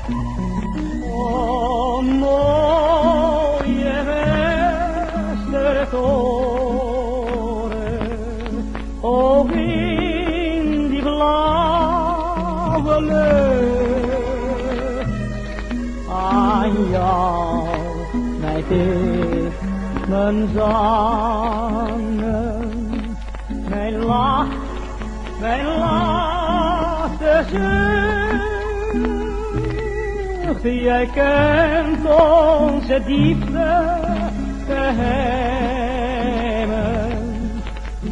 O mooie Westertoren, ook in die blauwe lucht. Aan jou, mij dit mijn zangen, mijn lach, mijn laatste zucht. Jij kent onze diepste geheimen,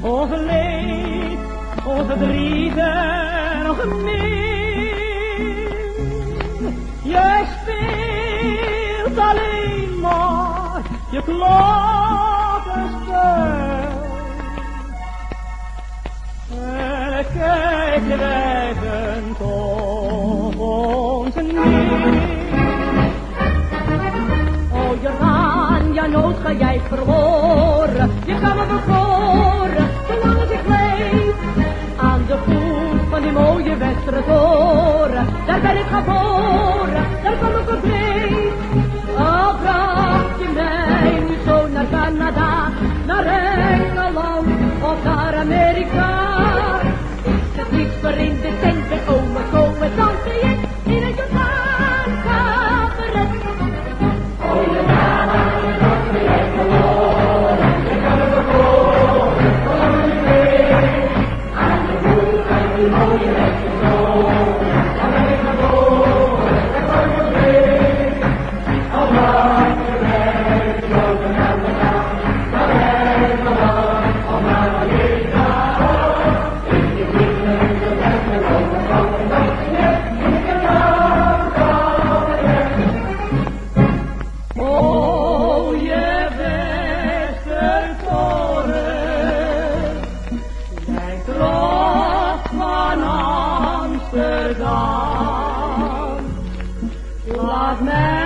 onze leed, onze verdriet en nog meer. Jij speelt alleen maar je klokkenspel. En kijk, wij zijn toch ons neer. O, je gaan, ja nood ga jij verloren. Je kan me bekoren, zolang als ik leef. Aan de voet van die mooie Westertoren, daar ben ik geboren, daar kom ik op leef. Al bracht je mij nu zo naar Canada, naar Engeland of naar Amerika. Is het liever in de tent bij oma komen dansen je in het Jordaan cabaret. O, je naam, dat ben jij verloren, je kan me bekoren, zolang ik leef. Aan de voet van die mooie Westertoren, daar ben ik geboren, daar kom ik op leef. Al bracht je mij zo naar Canada, naar Engeland of naar Amerika. Is het liever in de tent bij oma komen dansen je in het Jordaan cabaret. Mooie Westertoren, jij trok van Amsterdam. Laat mij